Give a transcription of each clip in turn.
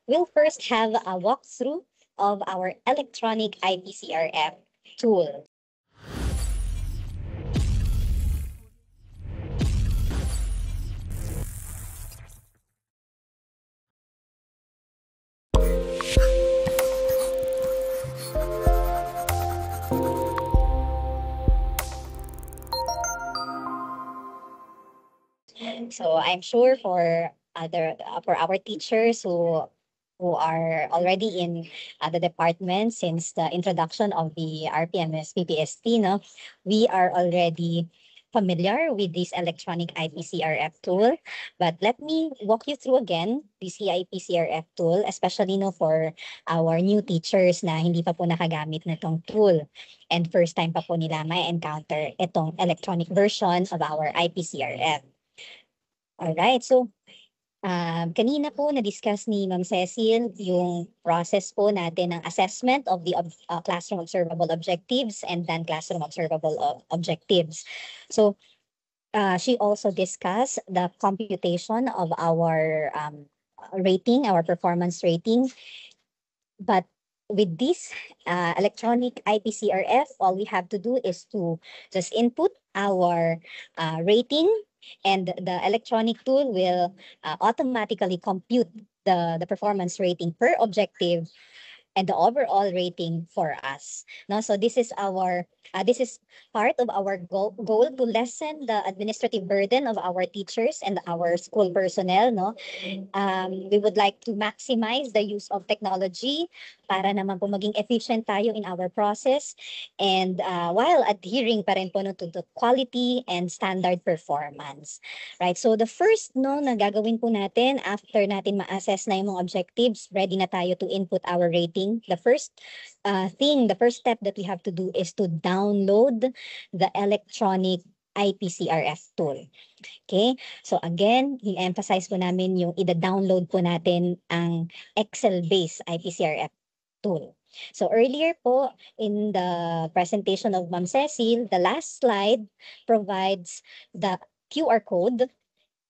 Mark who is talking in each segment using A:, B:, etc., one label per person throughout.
A: we'll first have a walkthrough of our electronic IPCRF tool. So I'm sure for our teachers who are already in the department since the introduction of the RPMS PPST, no, we are already familiar with this electronic IPCRF tool. But let me walk you through again this IPCRF tool, especially no for our new teachers na hindi pa po nakagamit na itong tool and first time pa po nila may encounter itong electronic version of our IPCRF. Alright, so kanina po na-discuss ni Ma'am Cecil yung process po natin ng assessment of the classroom observable objectives and then classroom observable objectives. So she also discussed the computation of our rating, our performance rating. But with this electronic IPCRF, all we have to do is to just input our rating, and the electronic tool will automatically compute the performance rating per objective and the overall rating for us. No, so this is part of our goal to lessen the administrative burden of our teachers and our school personnel. No, we would like to maximize the use of technology para naman po maging efficient tayo in our process, and while adhering pa rin po no, to the quality and standard performance. Right, so the first no na gagawin po natin after natin ma-assess na yung mga objectives, ready na tayo to input our rating. The first step that we have to do is to download the electronic IPCRF tool. Okay? So again, i-emphasize po namin yung i-download po natin ang Excel-based IPCRF tool. So earlier po in the presentation of Ma'am Cecil, the last slide provides the QR code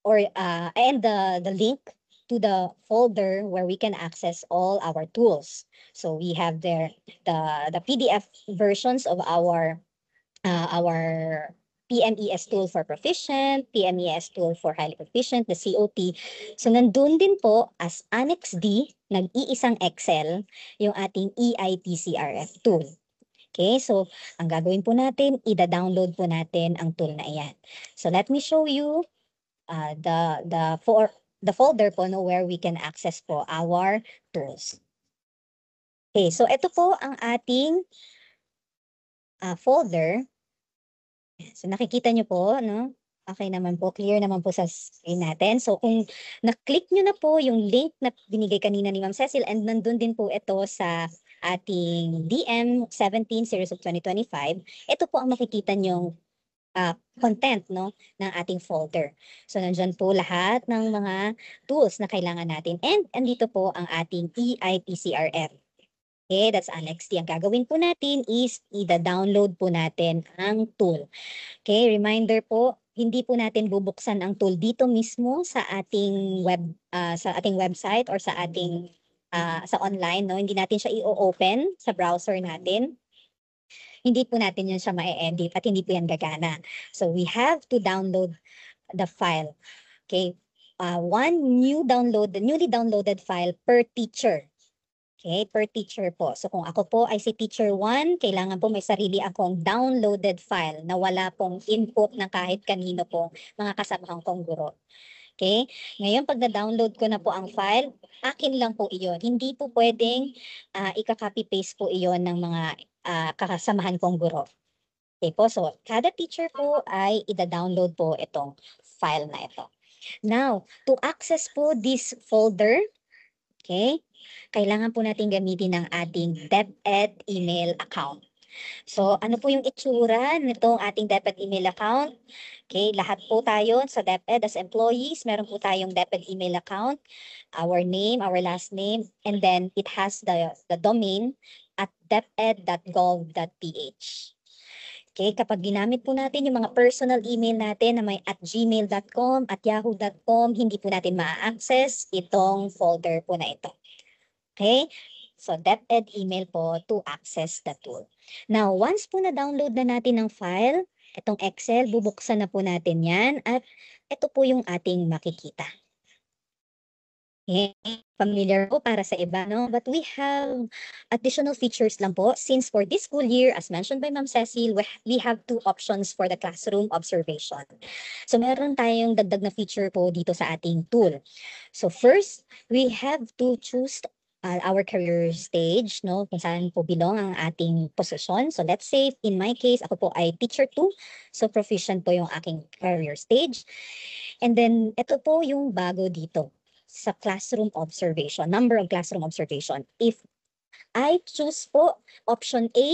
A: and the link to the folder where we can access all our tools. So we have there the PDF versions of our PMES tool for proficient, PMES tool for highly proficient, the COT. So nandun din po as Annex D, nag-iisang Excel, yung ating EIPCRF tool. Okay, so ang gagawin po natin, ida-download po natin ang tool na iyan. So let me show you the folder po no, where we can access po our tools. Okay, so ito po ang ating folder. So nakikita nyo po, no? Okay naman po, clear naman po sa screen natin. So kung na-click nyo na po yung link na binigay kanina ni Ma'am Cecil, and nandun din po ito sa ating DM17 series of 2025, ito po ang makikita nyong content no, ng ating folder. So nandyan po lahat ng mga tools na kailangan natin, and andito po ang ating EIPCRF. Okay, that's Annex D. Ang gagawin po natin is i-download po natin ang tool. Okay, reminder po, hindi po natin bubuksan ang tool dito mismo sa ating website or sa ating sa online, no? Hindi natin siya i-open sa browser natin. Hindi po natin yan siya ma-edit at hindi po yan gagana. So we have to download the file. Okay, one newly downloaded file per teacher. Okay, per teacher po. So kung ako po ay si teacher 1, kailangan po may sarili akong downloaded file na wala pong input ng kahit kanino pong mga kasamahan kong guro. Okay, ngayon pag na-download ko na po ang file, akin lang po iyon. Hindi po pwedeng ika-copy-paste po iyon ng mga kasamahan kong guro. Okay po, so kada teacher po ay ida-download po itong file na ito. Now, to access po this folder, okay, kailangan po natin gamitin ang ating DepEd email account. So, ano po yung itsura nitong ating DepEd email account? Okay, lahat po tayo sa DepEd as employees, meron po tayong DepEd email account, our name, our last name, and then it has the domain at deped.gov.ph. Okay, kapag ginamit po natin yung mga personal email natin na may at gmail.com at yahoo.com, hindi po natin ma-access itong folder po na ito. Okay? So, DepEd email po to access the tool. Now, once po na-download na natin ang file, itong Excel, bubuksan na po natin yan at ito po yung ating makikita. Okay, familiar po para sa iba, no? But we have additional features lang po since for this school year, as mentioned by Ma'am Cecil, we have two options for the classroom observation. So meron tayong dagdag na feature po dito sa ating tool. So first, we have to choose our career stage, no? Kung saan po belong ang ating posisyon. So let's say, in my case, ako po ay teacher 2. So proficient po yung aking career stage. And then, ito po yung bago dito sa classroom observation, number of classroom observation. If I choose po option A,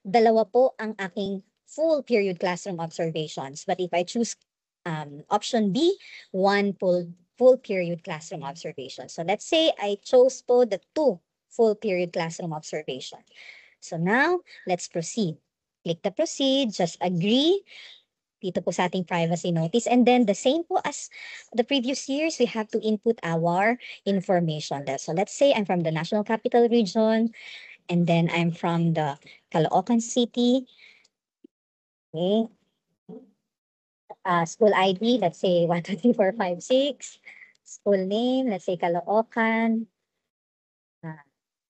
A: dalawa po ang aking full period classroom observations. But if I choose option B, one full period classroom observation. So let's say I chose po the 2 full period classroom observation. So now, let's proceed. Click the proceed, just agree dito po sa ating privacy notice. And then the same po as the previous years, we have to input our information there. So let's say I'm from the National Capital Region, and then I'm from the Caloocan City. Okay. School ID, let's say 1, 2, 3, 4, 5, 6. School name, let's say Caloocan.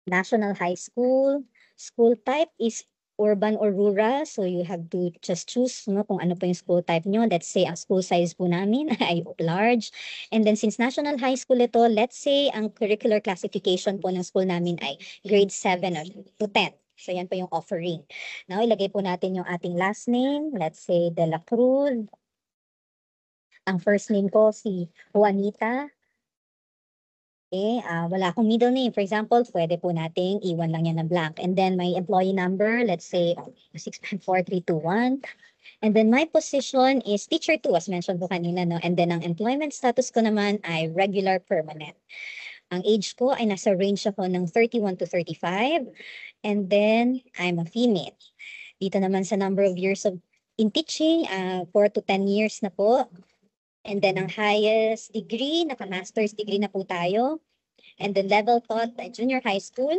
A: National High School. School type is urban or rural. So you have to just choose no, kung ano po yung school type nyo. Let's say ang school size po namin ay large. And then since national high school ito, let's say ang curricular classification po ng school namin ay grade 7 or to 10. So yan po yung offering. Now ilagay po natin yung ating last name. Let's say De La Cruz. Ang first name ko si Juanita. Okay, wala akong middle name. For example, pwede po nating iwan lang yan na blank. And then my employee number, let's say 6.4321. And then my position is teacher 2, as mentioned po kanina. No? And then ang employment status ko naman ay regular permanent. Ang age ko ay nasa range ako ng 31 to 35. And then I'm a female. Dito naman sa number of years of in teaching, 4 to 10 years na po. And then ang highest degree, naka-master's degree na po tayo. And then level taught ay junior high school.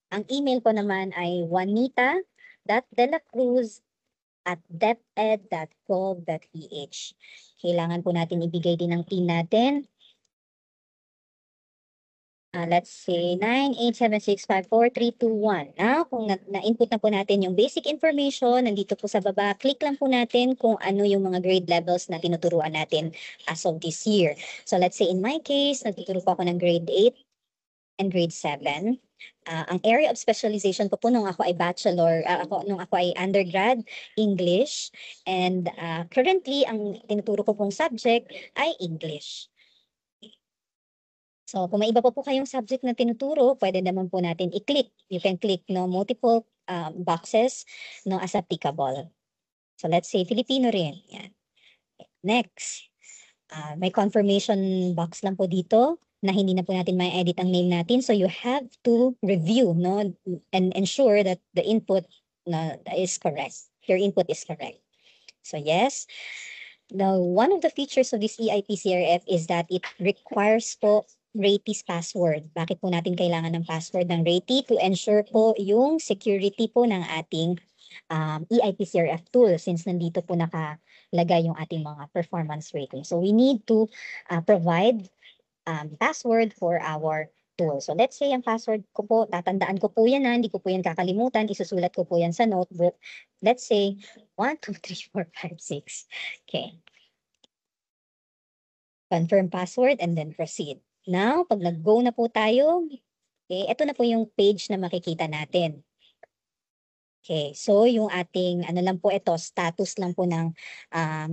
A: Ang email ko naman ay juanita.delacruz@deped.gov.ph. Kailangan po natin ibigay din ng PIN natin. Let's say 987654321. Kung na-input na po natin yung basic information, nandito po sa baba, click lang po natin kung ano yung mga grade levels na tinuturuan natin as of this year. So let's say in my case, nagtuturo po ako ng grade 8 and grade 7. Ang area of specialization ko po nung ako ay bachelor, nung ako ay undergrad, English. And currently, ang tinuturo ko pong subject ay English. So, kung may iba pa po kayong subject na tinuturo, pwede naman po natin i-click. You can click no, multiple boxes no, as applicable. So, let's say Filipino rin. Yan. Next, may confirmation box lang po dito na hindi na po natin may edit ang name natin. So, you have to review no, and ensure that the input is correct. Your input is correct. So, yes. Now, one of the features of this EIP-CRF is that it requires po RATI's password. Bakit po natin kailangan ng password ng RATI? To ensure po yung security po ng ating EIP-CRF tool since nandito po nakalagay yung ating mga performance rating. So we need to provide password for our tool. So let's say ang password ko po, tatandaan ko po yan hindi ko po yan kakalimutan, isusulat ko po yan sa notebook. Let's say 1, 2, 3, 4, 5, 6. Okay. Confirm password and then proceed. Now, pag nag-go na po tayo, okay, ito na po yung page na makikita natin. Okay, so yung ating, ano lang po ito, status lang po ng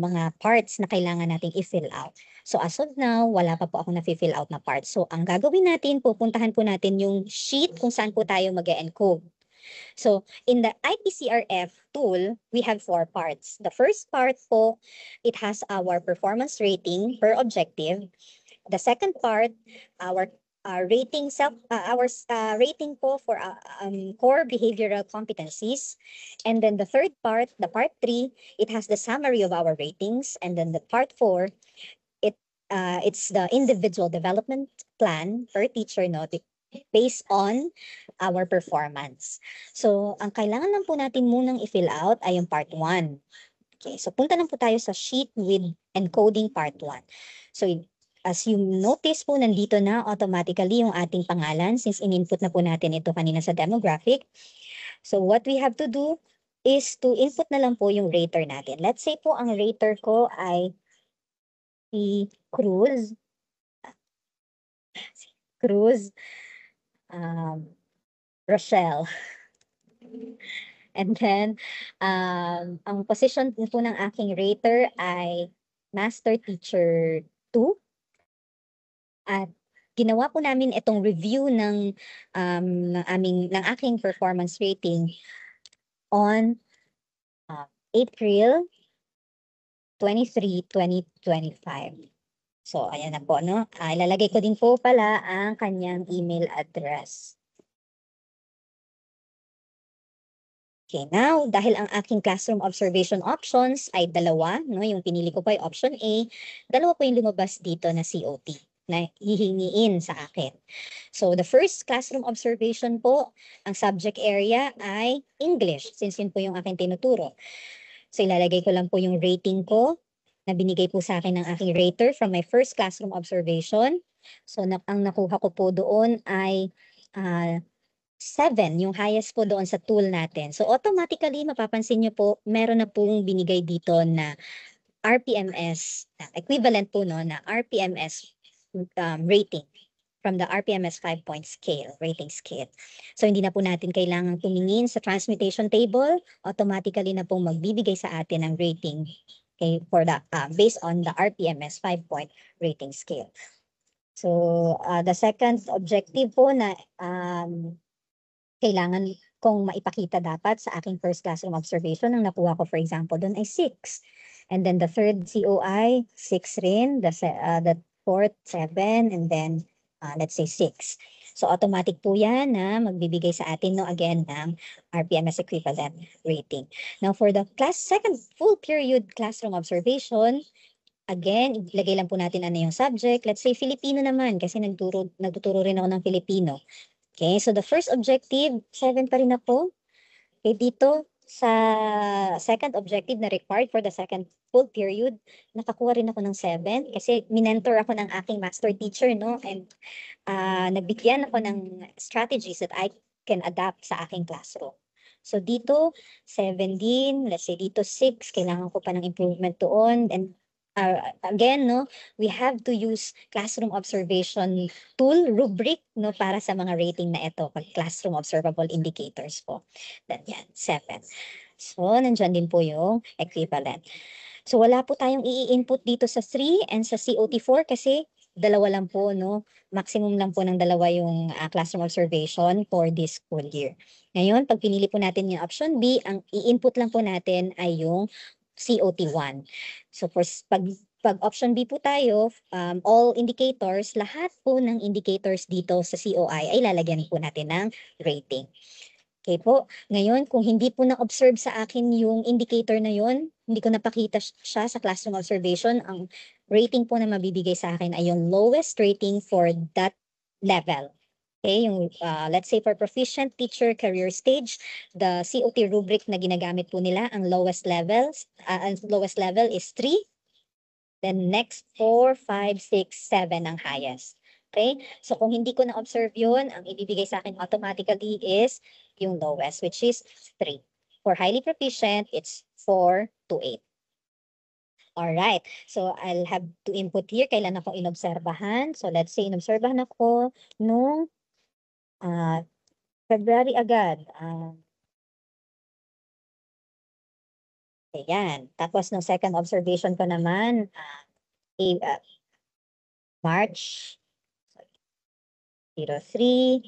A: mga parts na kailangan nating i-fill out. So as of now, wala pa po ako na-fill out na parts. So ang gagawin natin, pupuntahan po natin yung sheet kung saan po tayo mag-encode. So in the IPCRF tool, we have 4 parts. The first part po, it has our performance rating per objective. The second part, our rating rating po for core behavioral competencies. And then the third part, the part 3, it has the summary of our ratings. And then the part 4, it's the individual development plan per teacher. No? based on our performance. So, ang kailangan lang po natin munang i-fill out ay yung part 1. Okay, so punta lang po tayo sa sheet with encoding part 1. So, as you notice po, nandito na automatically yung ating pangalan since in-input na po natin ito kanina sa demographic. So, what we have to do is to input na lang po yung rater natin. Let's say po, ang rater ko ay si Cruz. Rochelle. And then, ang position po ng aking rater ay Master Teacher 2. At ginawa po namin itong review ng aking performance rating on April 23, 2025. So, ayan na po, no? Ilalagay ko din po pala ang kanyang email address. Okay, now, dahil ang aking classroom observation options ay dalawa, no? Yung pinili ko po ay option A, dalawa po yung lumabas dito na COT na hihingiin sa akin. So, the first classroom observation po, ang subject area ay English, since yun po yung aking tinuturo. So, ilalagay ko lang po yung rating ko na binigay po sa akin ng aking rater from my first classroom observation. So, ang nakuha ko po doon ay 7, yung highest po doon sa tool natin. So, automatically, mapapansin nyo po, meron na pong binigay dito na RPMS, equivalent po no, na RPMS rating from the RPMS 5-point scale, rating scale. So, hindi na po natin kailangang tumingin sa transmutation table. Automatically na pong magbibigay sa atin ng rating, okay, for the, based on the RPMS 5-point rating scale. So, the second objective po na kailangan kong maipakita dapat sa aking first classroom observation, ang nakuha ko for example doon ay 6. And then the third COI, 6 rin. The fourth, 7. And then, let's say 6. So automatic po yan na magbibigay sa atin, no, again, ng RPMS equivalent rating. Now for the second full period classroom observation, again, ilagay lang po natin ano yung subject. Let's say Filipino naman kasi nagtuturo rin ako ng Filipino. Okay, so the first objective, 7 pa rin na po. Okay, dito sa second objective na required for the second full period, nakakuha rin ako ng 7 kasi minentor ako ng aking master teacher, no? And nagbigyan ako ng strategies that I can adapt sa aking classroom. So dito, 7 din. Let's say dito 6. Kailangan ko pa ng improvement doon. And again, no, we have to use classroom observation tool, rubric, no, para sa mga rating na ito, pag classroom observable indicators po. Then yan, 7. So, nandyan din po yung equivalent. So, wala po tayong i-input dito sa 3 and sa COT4 kasi dalawa lang po, no? Maximum lang po ng dalawa yung classroom observation for this school year. Ngayon, pag pinili po natin yung option B, ang i-input lang po natin ay yung COT1. So for pag option B po tayo, all indicators, lahat po ng indicators dito sa COI ay lalagyan po natin ng rating. Okay po. Ngayon, kung hindi po na-observe sa akin yung indicator na yun, hindi ko napakita siya sa classroom observation, ang rating po na mabibigay sa akin ay yung lowest rating for that level. Okay, yung let's say for proficient teacher career stage, the COT rubric na ginagamit po nila, ang lowest level is 3. Then next 4, 5, 6, 7 ang highest. Okay? So kung hindi ko na-observe yun, ang ibibigay sa akin automatically is yung lowest, which is 3. For highly proficient, it's 4 to 8. Alright, so I'll have to input here kailan ako inobserbahan. So let's say inobserbahan ako nung February agad. Ayan. Tapos nung second observation ko naman, March 03/21.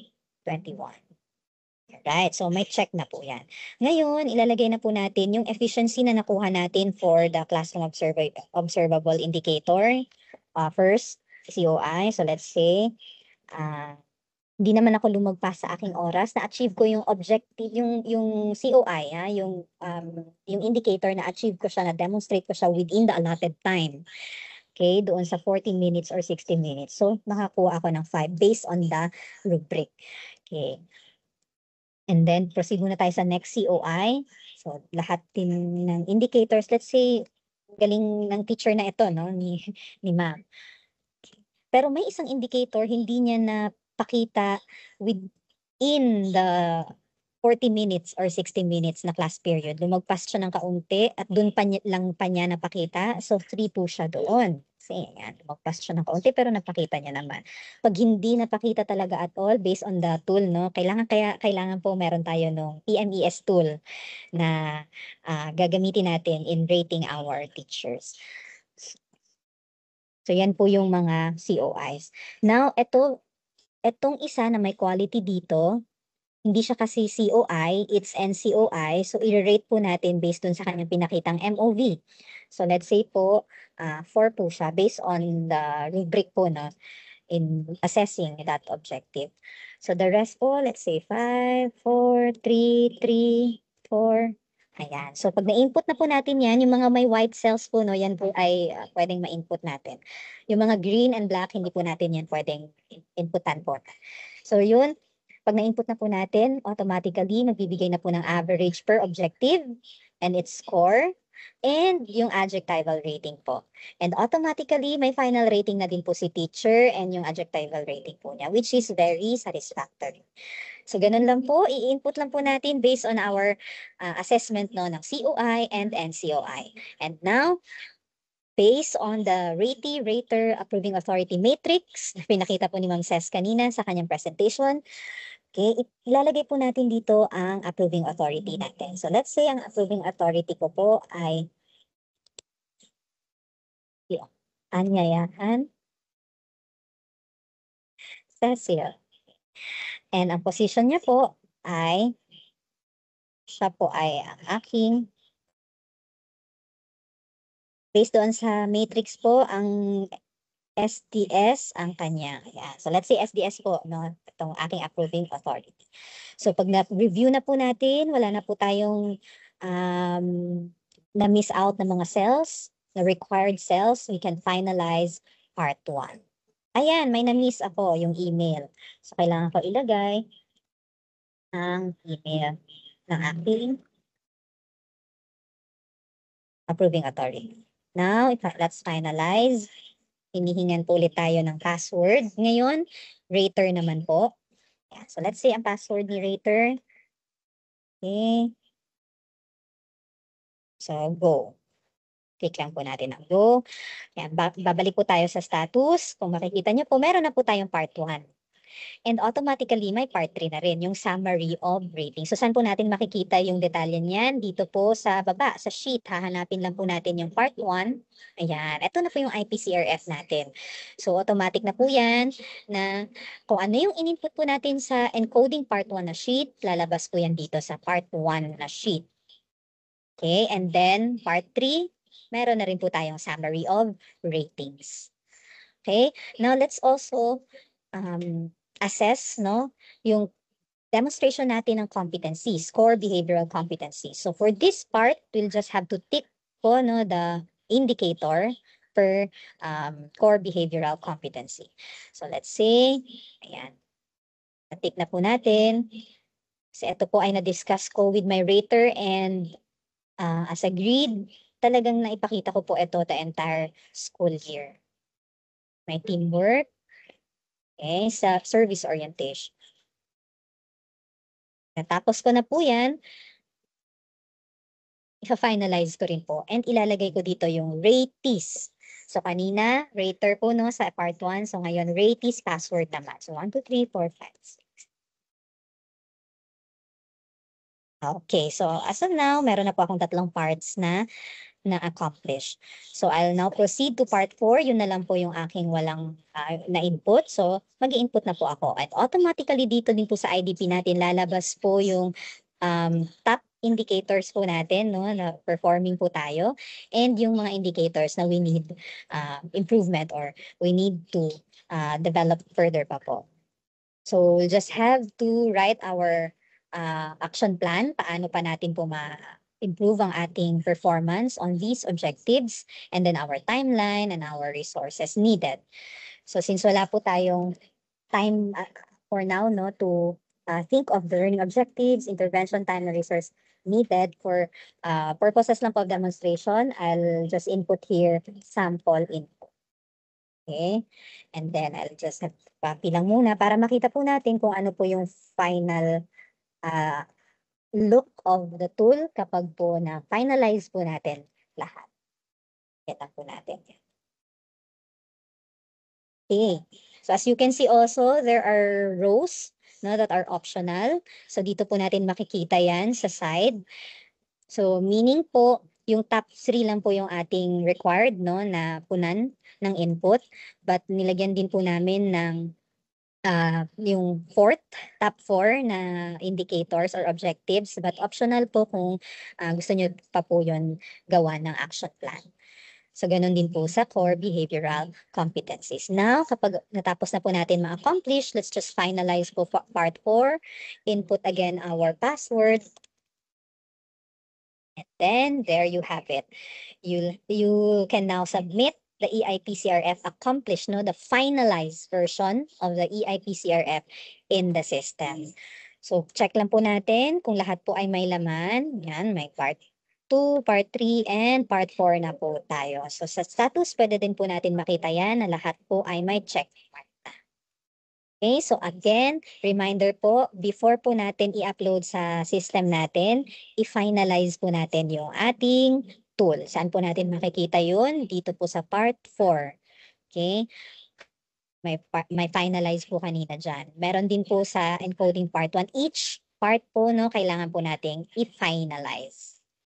A: Alright, so may check na po yan. Ngayon, ilalagay na po natin yung efficiency na nakuha natin for the classroom observable indicator. First, COI. So let's say, hindi naman ako lumagpas sa aking oras. Na-achieve ko yung objective, yung COI, yung indicator na achieve ko siya, na-demonstrate ko siya within the allotted time. Okay, doon sa 40 minutes or 60 minutes. So, makakuha ako ng 5 based on the rubric. Okay. And then, proceed muna tayo sa next COI. So, lahat din ng indicators, let's say, galing ng teacher na ito, no, ni ma'am. Pero may isang indicator, hindi niya napakita within the 40 minutes or 60 minutes na class period. Lumagpas siya ng kaunti at doon lang pa niya napakita. So, 3 po siya doon. Kasi, yan, lumagpas siya ng kaunti pero napakita niya naman. Pag hindi napakita talaga at all, based on the tool, no, kailangan po meron tayo nung PMES tool na gagamitin natin in rating our teachers. So, yan po yung mga COIs. Now, etong isa na may quality dito, hindi siya kasi COI, it's NCOI. So, i-rate po natin based dun sa kanyang pinakitang MOV. So, let's say po, 4 po siya based on the rubric po na in assessing that objective. So, the rest po, let's say 5, 4, 3, 3, 4. Ayan. So, pag na-input na po natin yan, yung mga may white cells po, no, yan po ay pwedeng ma-input natin. Yung mga green and black, hindi po natin yan pwedeng inputan po. So, yun. Pag na-input na po natin, automatically, magbibigay na po ng average per objective and its score and yung adjectival rating po. And automatically, may final rating na din po si teacher and yung adjectival rating po niya, which is very satisfactory. So, ganun lang po. I-input lang po natin based on our assessment no, ng COI and NCOI. And now, based on the Rater Approving Authority Matrix na pinakita po ni Ma'am Ces kanina sa kanyang presentation, okay, ilalagay po natin dito ang approving authority natin. So, let's say ang approving authority ko po ay Anyayahan Cecil. And ang position niya po ay, siya po ay ang aking, based doon sa matrix po, ang SDS ang kanya. Ayan. So, let's say SDS po, no? Itong aking approving authority. So, pag na-review na po natin, wala na po tayong na-miss out na mga cells, na required cells, we can finalize part 1. Ayan, may na-miss ako, yung email. So, kailangan ko ilagay ang email ng aking approving authority. Now, let's finalize. Hinihingan po ulit tayo ng password. Ngayon, Rater naman po. Yeah, so, let's say ang password ni Rater. Okay. So, go. Click lang po natin ang go. Yan, babalik po tayo sa status. Kung makikita nyo po, meron na po tayong part 1. And automatically, may part 3 na rin, yung summary of rating. So, saan po natin makikita yung detalye niyan? Dito po sa baba, sa sheet. Hahanapin lang po natin yung part 1. Ayan, ito na po yung IPCRF natin. So, automatic na po yan na kung ano yung in-input po natin sa encoding part 1 na sheet, lalabas po yan dito sa part 1 na sheet. Okay, and then part 3, meron na rin po tayong summary of ratings. Okay, now let's also assess no, yung demonstration natin ng competencies, core behavioral competencies. So for this part, we'll just have to tick po no, the indicator per core behavioral competency. So let's say, ayan, na-tick na po natin. Kasi ito po ay na-discuss ko with my rater and as agreed, talagang naipakita ko po ito the entire school year. May teamwork, okay, sa service orientation. Natapos ko na po yan, i-finalize ko rin po and ilalagay ko dito yung ratees. So kanina, rater po no sa part 1. So ngayon, ratees password naman. So 1, 2, 3, 4, 5, 6. Okay, so as of now, meron na po akong 3 parts na na-accomplish. So I'll now proceed to part 4. Yun na lang po yung aking walang na-input. So mag-i-input na po ako. At automatically dito din po sa IDP natin lalabas po yung top indicators po natin, no, na performing po tayo, and yung mga indicators na we need improvement or we need to develop further pa po. So we'll just have to write our action plan, paano pa natin po improve ang ating performance on these objectives, and then our timeline and our resources needed. So since wala po tayong time for now, no, to think of the learning objectives, intervention time, and resource needed for purposes lang po of demonstration, I'll just input here sample input. Okay, and then I'll just copy lang muna para makita po natin kung ano po yung final look of the tool kapag po na finalize po natin lahat. Kita po natin. Okay. So as you can see also, there are rows, no, that are optional. So dito po natin makikita yan sa side. So meaning po, yung top 3 lang po yung ating required, no, na punan ng input. But nilagyan din po namin ng yung top 4 na indicators or objectives. But optional po kung gusto nyo pa po yun gawa ng action plan. So, ganun din po sa core behavioral competencies. Now, kapag natapos na po natin ma-accomplish, let's just finalize po part 4. Input again our password. And then, there you have it. You can now submit the EIP-CRF accomplished, no, the finalized version of the EIP-CRF in the system. So, check lang po natin kung lahat po ay may laman. Yan, may part 2, part 3, and part 4 na po tayo. So sa status, pwede din po natin makita yan na lahat po ay may check mark na. Okay, so again, reminder po, before po natin i-upload sa system natin, i-finalize po natin yung ating tool. Saan po natin makikita yun? Dito po sa part 4. Okay, may finalize po kanina dyan. Meron din po sa encoding part 1. Each part po, no, kailangan po nating i-finalize.